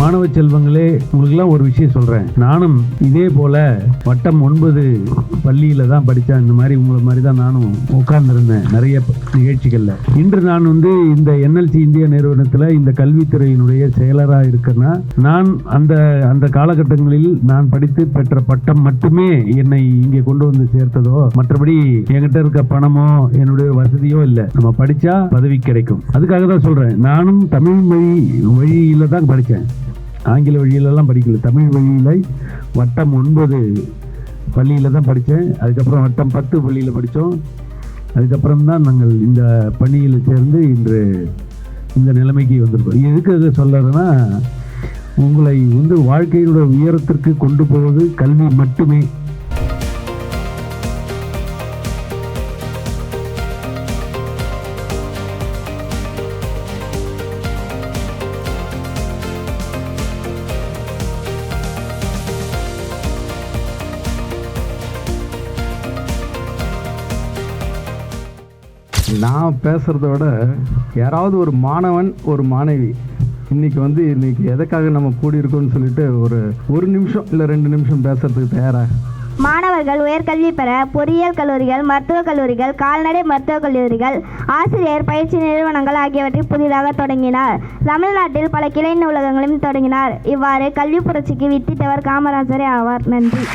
மாணவ செல்வங்களே, உங்களுக்குலாம் ஒரு விஷயம் சொல்றேன். நானும் இதே போல வட்டம் 9 பள்ளியில தான் படித்தேன். இந்த மாதிரி உங்களை மாதிரி தான் நானும் உட்கார்ந்துருந்தேன் நிறைய நிகழ்ச்சிகள்ல. இன்று நான் இந்த NLC இந்தியா நிறுவனத்தில் இந்த கல்வித்துறையினுடைய செயலராக இருக்கிறேன்னா, நான் அந்த காலகட்டங்களில் நான் படித்து பெற்ற பட்டம் மட்டுமே என்னை இங்கே கொண்டு வந்து சேர்த்ததோ, மற்றபடி என்கிட்ட இருக்க பணமோ என்னுடைய வசதியோ இல்லை. நம்ம படிச்சா பதவி கிடைக்கும். அதுக்காக தான் சொல்றேன். நானும் தமிழ் வழியில தான் படித்தேன். ஆங்கில வழியிலலாம் படிக்கல. தமிழ் வழியில வட்டம் 9 பள்ளியில் தான் படித்தேன். அதுக்கப்புறம் வட்டம் 10 பள்ளியில் படித்தோம். அதுக்கப்புறம் தான் நாங்கள் இந்த பணியில் சேர்ந்து இன்று இந்த நிலைமைக்கு வந்திருக்கோம். எதுக்கு சொல்லுறதுன்னா, உங்களை வாழ்க்கையோட உயரத்திற்கு கொண்டு போவது கல்வி மட்டுமே. நான் பேசுகிறத விட யாராவது ஒரு மாணவன் ஒரு மாணவி இன்னைக்கு எதுக்காக நம்ம கூடியிருக்கோம்னு சொல்லிட்டு ஒரு நிமிஷம் இல்லை 2 நிமிஷம் பேசுறதுக்கு தயாரா? மாணவர்கள் உயர்கல்வி பெற பொறியியல் கல்லூரிகள், மருத்துவக் கல்லூரிகள், கால்நடை மருத்துவக் கல்லூரிகள், ஆசிரியர் பயிற்சி நிறுவனங்கள் ஆகியவற்றை புதிதாக தொடங்கினார். தமிழ்நாட்டில் பல கிளை நூலகங்களையும் தொடங்கினார். இவ்வாறு கல்வி புரட்சிக்கு வித்திட்டவர் காமராஜரே ஆவார். நன்றி.